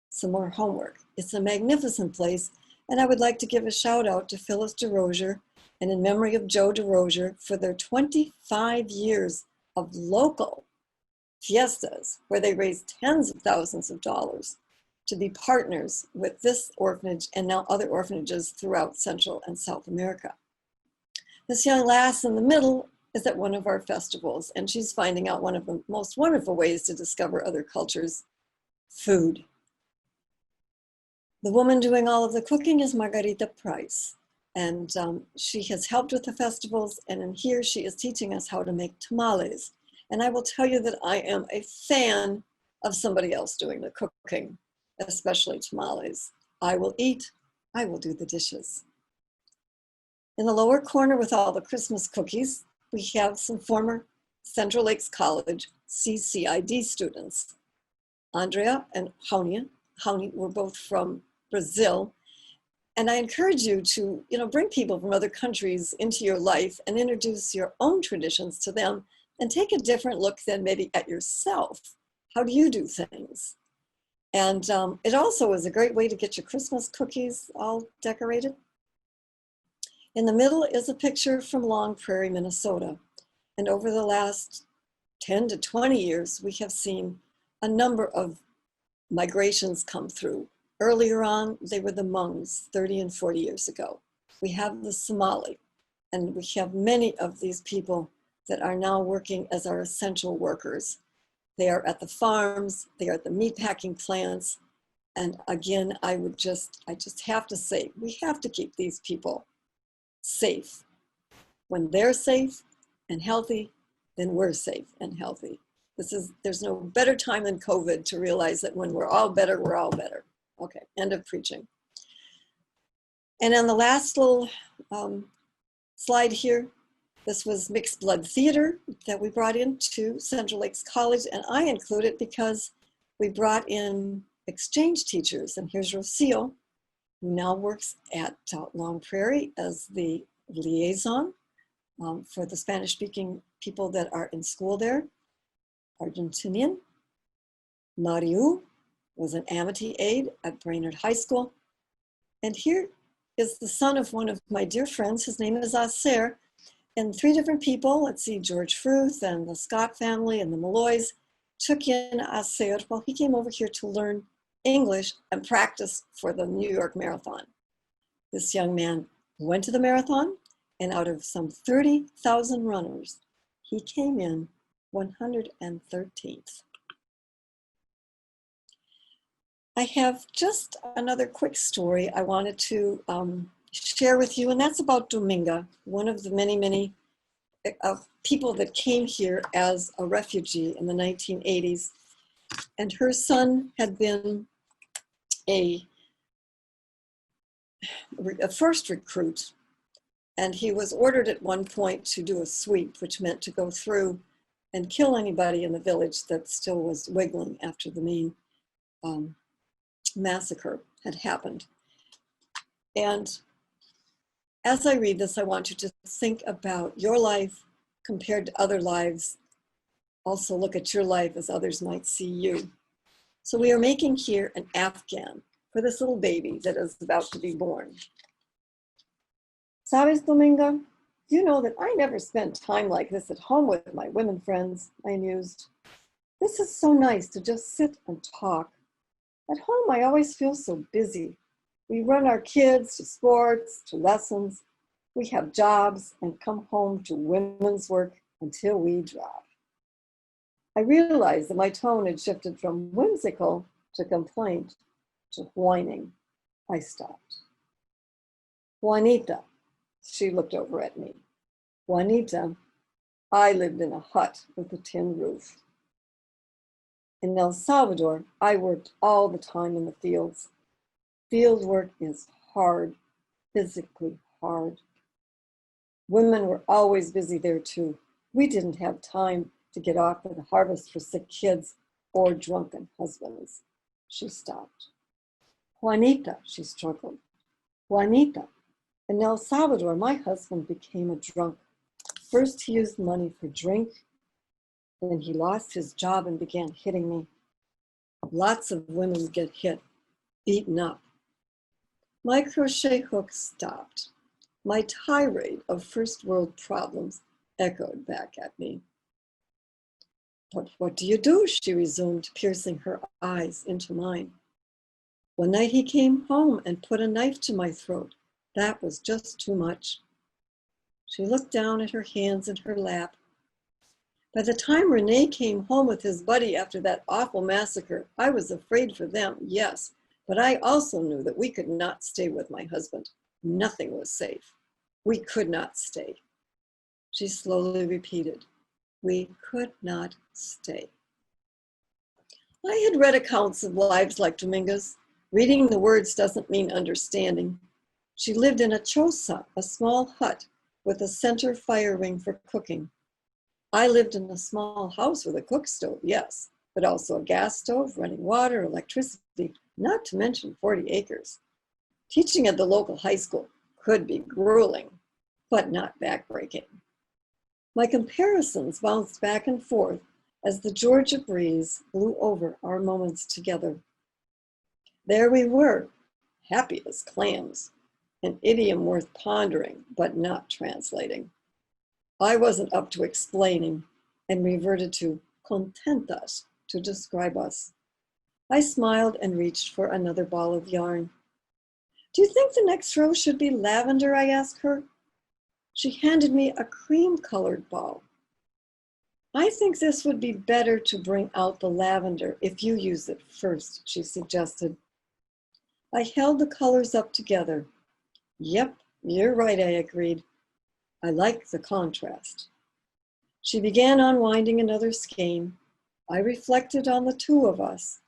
Some more homework. It's a magnificent place, and I would like to give a shout out to Phyllis DeRosier and in memory of Joe DeRosier for their 25 years of local fiestas where they raised tens of thousands of dollars to be partners with this orphanage and now other orphanages throughout Central and South America. This young lass in the middle is at one of our festivals, and she's finding out one of the most wonderful ways to discover other cultures: food. The woman doing all of the cooking is Margarita Price, and she has helped with the festivals, and in here she is teaching us how to make tamales. And I will tell you that I am a fan of somebody else doing the cooking, especially tamales. I will eat, I will do the dishes. In the lower corner with all the Christmas cookies, we have some former Central Lakes College CCID students. Andrea and Jauni were both from Brazil. And I encourage you to, bring people from other countries into your life and introduce your own traditions to them and take a different look than maybe at yourself. How do you do things? And it also is a great way to get your Christmas cookies all decorated. In the middle is a picture from Long Prairie, Minnesota. And over the last 10 to 20 years, we have seen a number of migrations come through. Earlier on, they were the Hmongs 30 and 40 years ago. We have the Somali, and we have many of these people that are now working as our essential workers. They are at the farms, they are at the meatpacking plants, And again, I just have to say, we have to keep these people safe. When they're safe and healthy, then we're safe and healthy. There's no better time than COVID to realize that when we're all better, we're all better. Okay, end of preaching. And on the last little slide here, this was mixed blood theater that we brought into Central Lakes College, and I include it because we brought in exchange teachers. And here's Rocio, who now works at Long Prairie as the liaison for the Spanish-speaking people that are in school there. Argentinian. Mariu was an Amity aide at Brainerd High School. And here is the son of one of my dear friends. His name is Acer. And 3 different people, let's see, George Fruth and the Scott family and the Malloys, took in Acer while he came over here to learn English and practice for the New York Marathon. This young man went to the marathon, and out of some 30,000 runners, he came in 113th. I have just another quick story I wanted to share with you, and that's about Dominga, one of the many people that came here as a refugee in the 1980s. And her son had been a first recruit, and he was ordered at one point to do a sweep, which meant to go through and kill anybody in the village that still was wiggling after the main massacre had happened. And as I read this, I want you to think about your life compared to other lives. Also look at your life as others might see you. So we are making here an Afghan for this little baby that is about to be born. Sabes, Dominga, you know that I never spend time like this at home with my women friends, I mused. This is so nice to just sit and talk. At home, I always feel so busy. We run our kids to sports, to lessons. We have jobs and come home to women's work until we drop. I realized that my tone had shifted from whimsical to complaint to whining. I stopped. Juanita, she looked over at me. Juanita, I lived in a hut with a tin roof. In El Salvador, I worked all the time in the fields. Field work is hard, physically hard. Women were always busy there too. We didn't have time to get off at the harvest for sick kids or drunken husbands. She stopped. Juanita, she struggled. Juanita, in El Salvador, my husband became a drunk. First, he used money for drink. Then he lost his job and began hitting me. Lots of women get hit, beaten up. My crochet hook stopped. My tirade of first world problems echoed back at me. But what do you do? She resumed, piercing her eyes into mine. One night he came home and put a knife to my throat. That was just too much. She looked down at her hands in her lap. By the time Renee came home with his buddy after that awful massacre, I was afraid for them, yes, but I also knew that we could not stay with my husband. Nothing was safe. We could not stay. She slowly repeated, we could not stay. I had read accounts of lives like Dominga's. Reading the words doesn't mean understanding. She lived in a choza, a small hut with a center fire ring for cooking. I lived in a small house with a cook stove, yes, but also a gas stove, running water, electricity, not to mention 40 acres. Teaching at the local high school could be grueling, but not backbreaking. My comparisons bounced back and forth as the Georgia breeze blew over our moments together. There we were, happy as clams, an idiom worth pondering, but not translating. I wasn't up to explaining and reverted to contentas to describe us. I smiled and reached for another ball of yarn. Do you think the next row should be lavender? I asked her. She handed me a cream-colored ball. I think this would be better to bring out the lavender if you use it first, she suggested. I held the colors up together. Yep, you're right, I agreed. I like the contrast. She began unwinding another skein. I reflected on the two of us.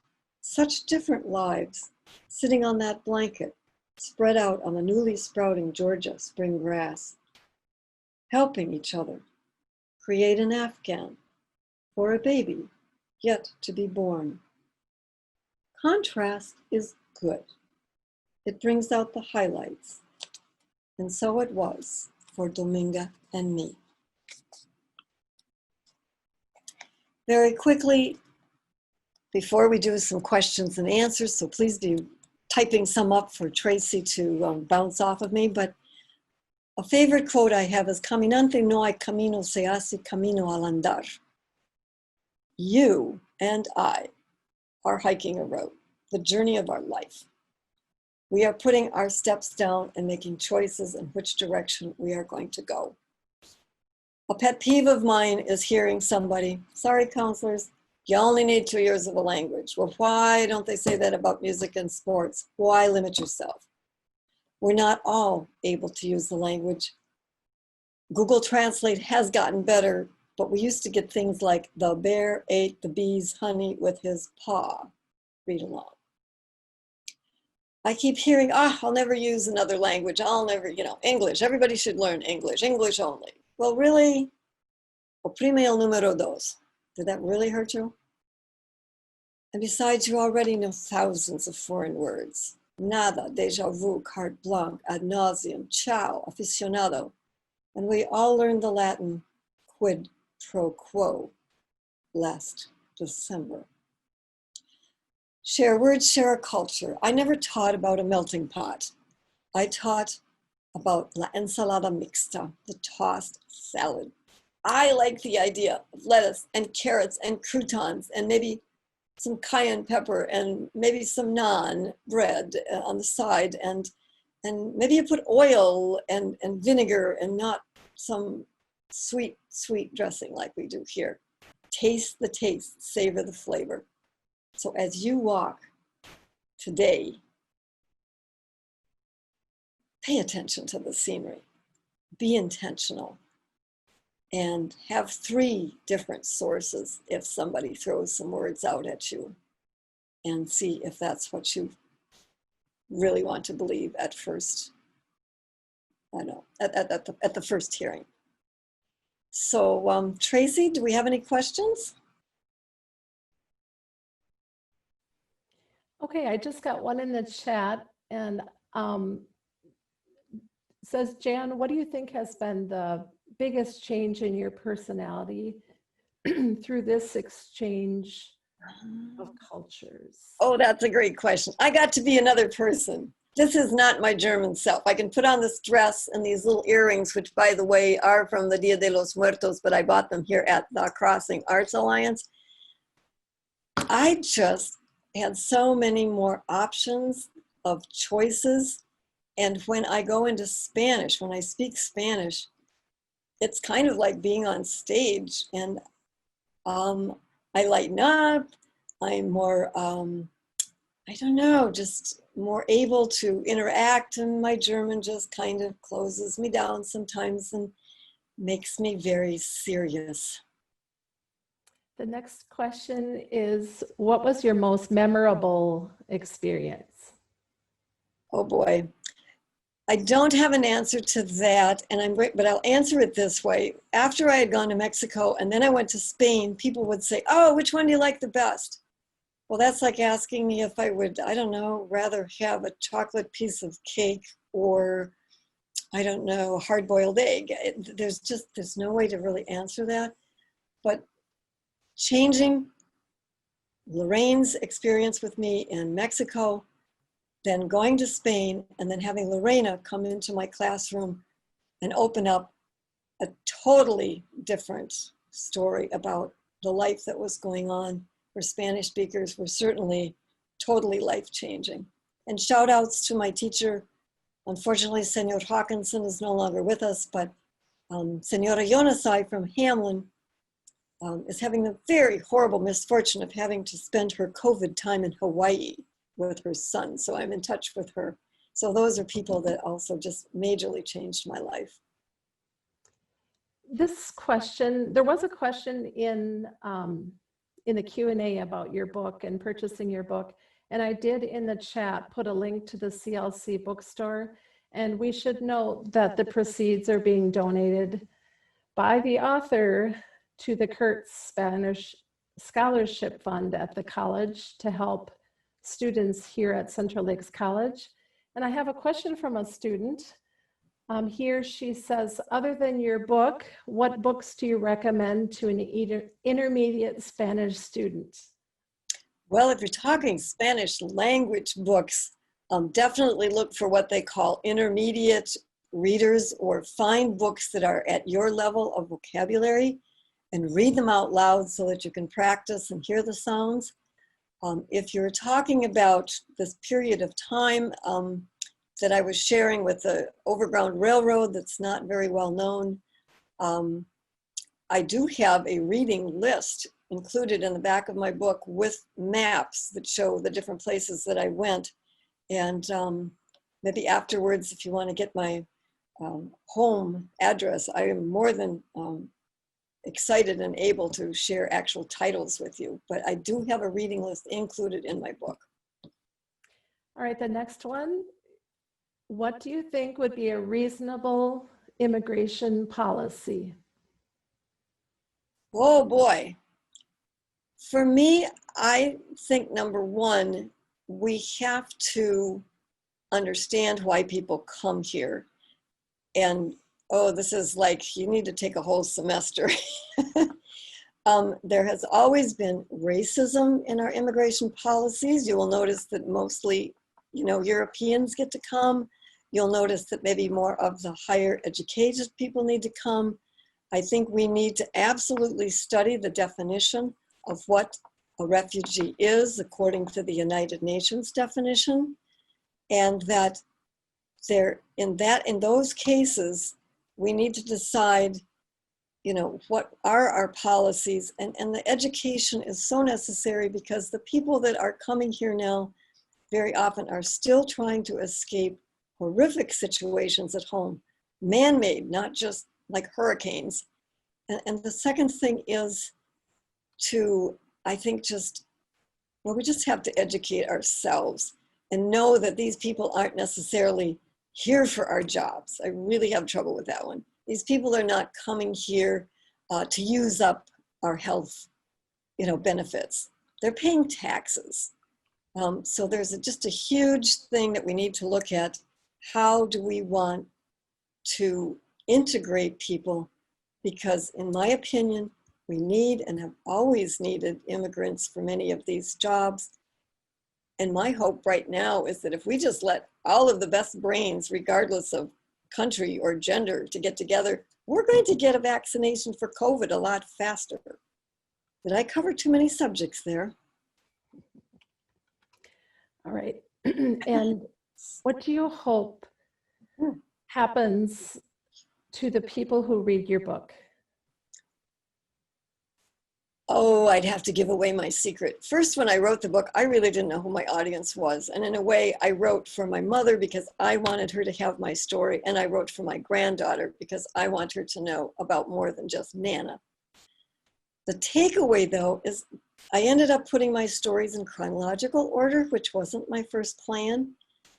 Such different lives, sitting on that blanket, spread out on the newly sprouting Georgia spring grass, helping each other create an Afghan for a baby yet to be born. Contrast is good. It brings out the highlights. And so it was for Dominga and me. Very quickly, before we do some questions and answers, so please be typing some up for Tracy to bounce off of me, but a favorite quote I have is, "Caminante no hay camino, se hace camino al andar." You and I are hiking a road, the journey of our life. We are putting our steps down and making choices in which direction we are going to go. A pet peeve of mine is hearing somebody, sorry counselors, you only need 2 years of a language. Well, why don't they say that about music and sports? Why limit yourself? We're not all able to use the language. Google Translate has gotten better, but we used to get things like the bear ate the bee's honey with his paw. Read along. I keep hearing, I'll never use another language. I'll never, English. Everybody should learn English, English only. Well, really? Oprime el número dos. Did that really hurt you? And besides, you already know thousands of foreign words. Nada, déjà vu, carte blanche, ad nauseum, ciao, aficionado. And we all learned the Latin quid pro quo last December. Share words, share a culture. I never taught about a melting pot. I taught about la ensalada mixta, the tossed salad. I like the idea of lettuce and carrots and croutons and maybe some cayenne pepper and maybe some naan bread on the side, and maybe you put oil and vinegar and not some sweet dressing like we do here. Taste the taste, savor the flavor. So as you walk today, pay attention to the scenery, be intentional, and have 3 different sources if somebody throws some words out at you, and see if that's what you really want to believe at first, at the first hearing. So Tracy, do we have any questions? Okay, I just got one in the chat, and says, Jan, what do you think has been the biggest change in your personality through this exchange of cultures? Oh, that's a great question. I got to be another person. This is not my German self. I can put on this dress and these little earrings, which by the way are from the Dia de los Muertos, but I bought them here at the Crossing Arts Alliance. I just had so many more options of choices. And when I go into Spanish, when I speak Spanish, it's kind of like being on stage, and I lighten up. I'm more, I don't know, just more able to interact, and my German just kind of closes me down sometimes and makes me very serious. The next question is, what was your most memorable experience? Oh boy. I don't have an answer to that, but I'll answer it this way. After I had gone to Mexico and then I went to Spain, people would say, oh, which one do you like the best? Well, that's like asking me if I would, I don't know, rather have a chocolate piece of cake or, I don't know, a hard-boiled egg. There's no way to really answer that. But changing Lorraine's experience with me in Mexico, then going to Spain, and then having Lorena come into my classroom and open up a totally different story about the life that was going on for Spanish speakers were certainly totally life-changing. And shout outs to my teacher. Unfortunately, Senor Hawkinson is no longer with us, but Senora Yonasai from Hamlin is having the very horrible misfortune of having to spend her COVID time in Hawaii. with her son. So I'm in touch with her. So those are people that also just majorly changed my life. This question, there was a question in the Q&A about your book and purchasing your book. And I did in the chat put a link to the CLC bookstore. And we should note that the proceeds are being donated by the author to the Kurtz Spanish Scholarship Fund at the college to help students here at Central Lakes College. And I have a question from a student. Here she says, other than your book, what books do you recommend to an intermediate Spanish student? Well, if you're talking Spanish language books, definitely look for what they call intermediate readers, or find books that are at your level of vocabulary and read them out loud so that you can practice and hear the sounds. If you're talking about this period of time that I was sharing with the Overground Railroad that's not very well known, I do have a reading list included in the back of my book with maps that show the different places that I went. And maybe afterwards, if you want to get my home address, I am more than excited and able to share actual titles with you. But I do have a reading list included in my book. All right, the next one. What do you think would be a reasonable immigration policy? Oh boy. For me, I think number one, we have to understand why people come here. And oh, this is like, you need to take a whole semester. There has always been racism in our immigration policies. You will notice that mostly, Europeans get to come. You'll notice that maybe more of the higher educated people need to come. I think we need to absolutely study the definition of what a refugee is according to the United Nations definition, and that in those cases, we need to decide, what are our policies, and the education is so necessary, because the people that are coming here now very often are still trying to escape horrific situations at home, man-made, not just like hurricanes. And the second thing is I think we just have to educate ourselves and know that these people aren't necessarily here for our jobs. I really have trouble with that one. These people are not coming here to use up our health, benefits. They're paying taxes. So there's just a huge thing that we need to look at. How do we want to integrate people? Because in my opinion, we need and have always needed immigrants for many of these jobs. And my hope right now is that if we just let all of the best brains, regardless of country or gender, to get together, we're going to get a vaccination for COVID a lot faster. Did I cover too many subjects there? All right. And what do you hope happens to the people who read your book? Oh, I'd have to give away my secret. First, when I wrote the book, I really didn't know who my audience was. And in a way, I wrote for my mother because I wanted her to have my story. And I wrote for my granddaughter because I want her to know about more than just Nana. The takeaway, though, is I ended up putting my stories in chronological order, which wasn't my first plan.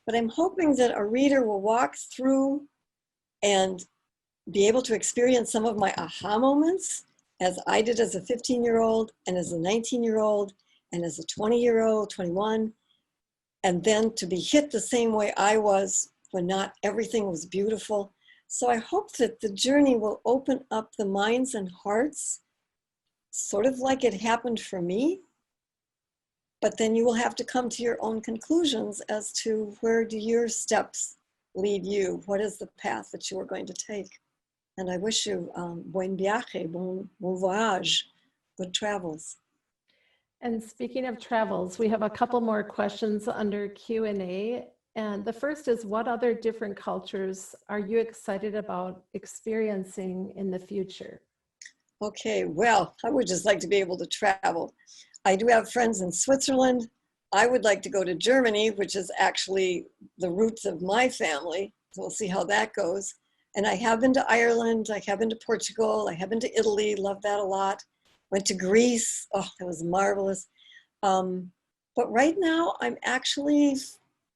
But I'm hoping that a reader will walk through and be able to experience some of my aha moments, as I did as a 15-year-old and as a 19-year-old and as a 20-year-old, 21, and then to be hit the same way I was when not everything was beautiful. So I hope that the journey will open up the minds and hearts, sort of like it happened for me, but then you will have to come to your own conclusions as to where do your steps lead you? What is the path that you are going to take? And I wish you buen viaje, bon voyage, good travels. And speaking of travels, we have a couple more questions under Q&A. And the first is, what other different cultures are you excited about experiencing in the future? Okay, well, I would just like to be able to travel. I do have friends in Switzerland. I would like to go to Germany, which is actually the roots of my family. So we'll see how that goes. And I have been to Ireland, I have been to Portugal, I have been to Italy, love that a lot. Went to Greece, oh, that was marvelous. But right now I'm actually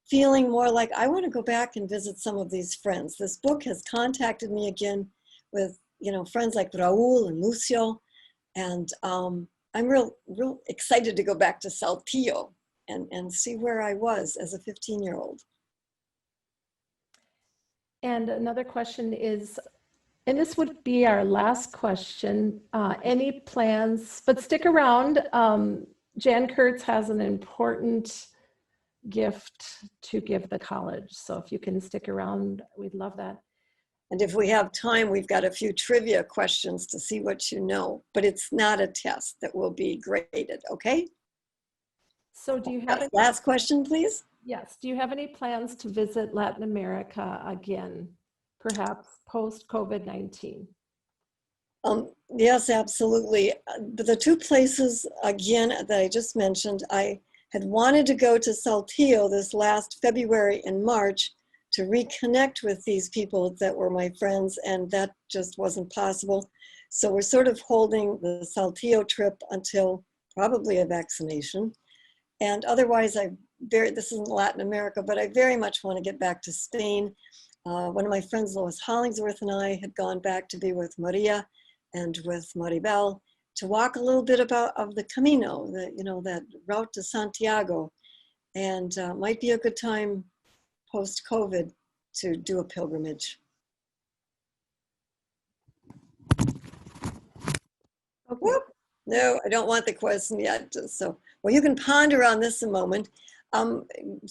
feeling more like I want to go back and visit some of these friends. This book has contacted me again with, you know, friends like Raul and Lucio. And I'm real excited to go back to Saltillo and see where I was as a 15-year-old. And another question is, and this would be our last question, any plans, but stick around. Jan Kurtz has an important gift to give the college. So if you can stick around, we'd love that. And if we have time, we've got a few trivia questions to see what you know, but it's not a test that will be graded, okay? So do you have any, last question, please? yes, do you have any plans to visit Latin America again, perhaps post-COVID-19? Yes, absolutely. The two places, again, that I just mentioned, I had wanted to go to Saltillo this last February and March to reconnect with these people that were my friends, and that just wasn't possible. So we're sort of holding the Saltillo trip until probably a vaccination. And otherwise, this isn't Latin America, but I very much want to get back to Spain. One of my friends, Lois Hollingsworth, and I had gone back to be with Maria and with Maribel to walk a little bit of the Camino, that route to Santiago. And might be a good time post-COVID to do a pilgrimage. Okay. Whoop. No, I don't want the question yet. Well, you can ponder on this a moment.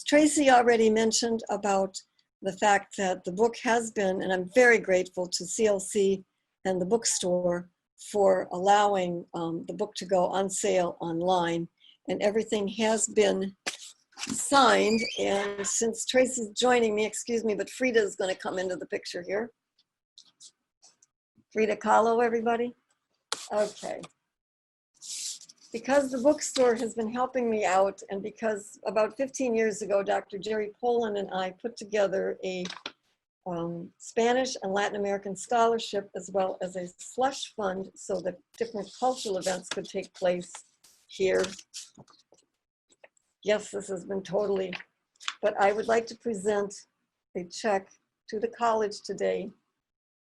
Tracy already mentioned about the fact that the book has been, and I'm very grateful to CLC and the bookstore for allowing the book to go on sale online, and everything has been signed. And since Tracy's joining me, excuse me, but Frida is going to come into the picture here. Frida Kahlo, everybody. Okay. Because the bookstore has been helping me out, and because about 15 years ago, Dr. Jerry Poland and I put together a Spanish and Latin American scholarship, as well as a slush fund, so that different cultural events could take place here. Yes, this has been totally, but I would like to present a check to the college today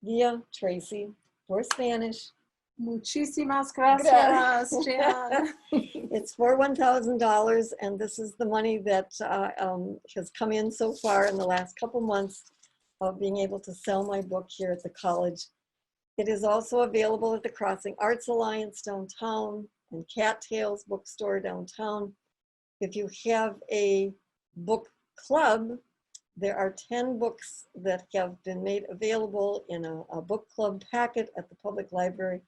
via Tracy for Spanish. Muchísimas gracias, Jan. It's for $1,000, and this is the money that has come in so far in the last couple months of being able to sell my book here at the college. It is also available at the Crossing Arts Alliance downtown and Cattails Bookstore downtown. If you have a book club, there are 10 books that have been made available in a book club packet at the public library.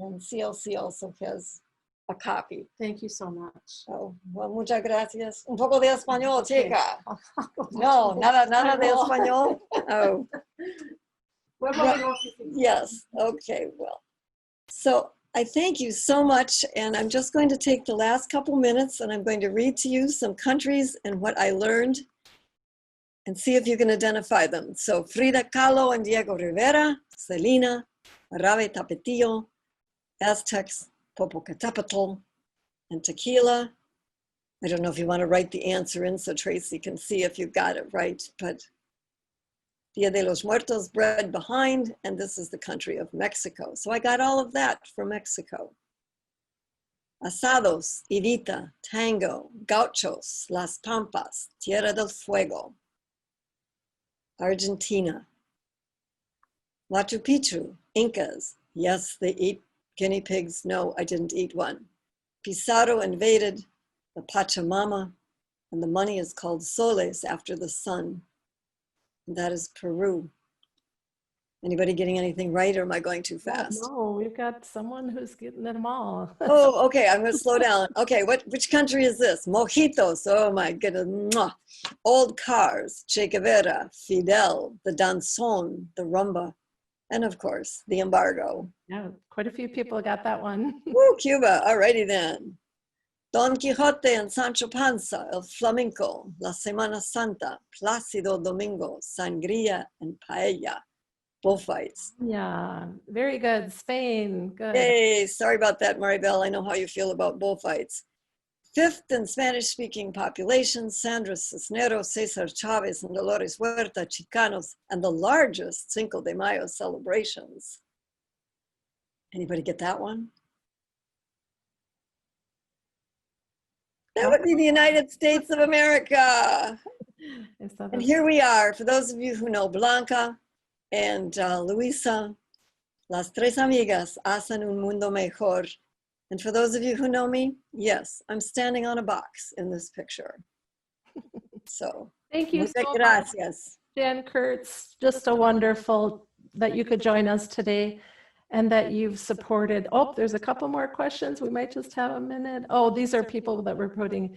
And CLC also has a copy. Thank you so much. Oh, well, muchas gracias. Un poco de español, chica. No, nada de español. Oh, yes. Okay, well. So I thank you so much. And I'm just going to take the last couple minutes and I'm going to read to you some countries and what I learned and see if you can identify them. So Frida Kahlo and Diego Rivera, Selena, Arabe Tapatío, Aztecs, Popocatépetl, and tequila. I don't know if you want to write the answer in so Tracy can see if you got it right, but Dia de los Muertos, bread behind, and this is the country of Mexico. So I got all of that from Mexico. Asados, Evita, Tango, Gauchos, Las Pampas, Tierra del Fuego. Argentina. Machu Picchu, Incas. Yes, they eat guinea pigs. No, I didn't eat one. Pizarro invaded the Pachamama, and the money is called soles after the sun. And that is Peru. Anybody getting anything right, or am I going too fast? No, we've got someone who's getting them all. Oh, okay, I'm going to slow down. Okay, which country is this? Mojitos, oh my goodness. Mwah. Old cars, Che Guevara, Fidel, the danzón, the rumba, and of course, the embargo. Yeah, quite a few people got that one. Woo, Cuba, alrighty then. Don Quixote and Sancho Panza, El Flamenco, La Semana Santa, Plácido Domingo, Sangría and Paella, bullfights. Yeah, very good. Spain, good. Hey, sorry about that, Maribel. I know how you feel about bullfights. Fifth in Spanish-speaking population, Sandra Cisneros, Cesar Chavez, and Dolores Huerta, Chicanos, and the largest Cinco de Mayo celebrations. Anybody get that one? That would be the United States of America. And here we are, for those of you who know Blanca and Luisa, las tres amigas hacen un mundo mejor. And for those of you who know me, yes, I'm standing on a box in this picture. So, thank you so gracias. much, Jan Kurtz. Just a wonderful that you could join us today and that you've supported. Oh, there's a couple more questions. We might just have a minute. Oh, these are people that we're putting.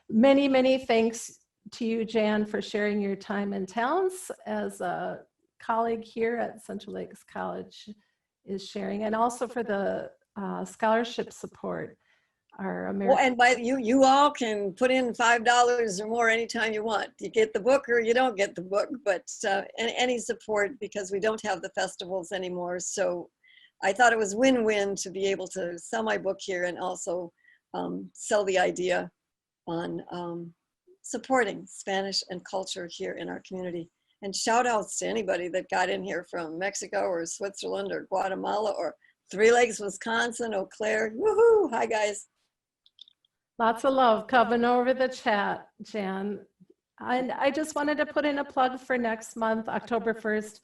Many, many thanks to you, Jan, for sharing your time and talents as a colleague here at Central Lakes College is sharing, and also for the scholarship support. Our American. Well, and by you all can put in $5 or more anytime you want. You get the book or you don't get the book, but any support, because we don't have the festivals anymore. So I thought it was win-win to be able to sell my book here and also sell the idea on supporting Spanish and culture here in our community. And shout outs to anybody that got in here from Mexico or Switzerland or Guatemala or Three Lakes, Wisconsin, Eau Claire. Woohoo! Hi, guys. Lots of love coming over the chat, Jan. And I just wanted to put in a plug for next month, October 1st.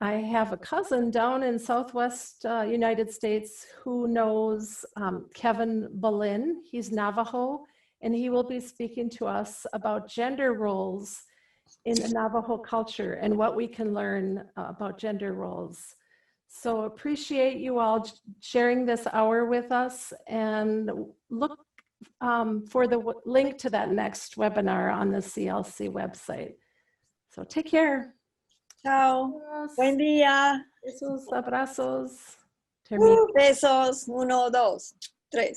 I have a cousin down in Southwest United States who knows Kevin Boleyn. He's Navajo, and he will be speaking to us about gender roles in the Navajo culture and what we can learn about gender roles. So appreciate you all sharing this hour with us, and look for the link to that next webinar on the CLC website. So take care. Ciao. Buen día. Besos, abrazos. Besos. 1, 2, 3.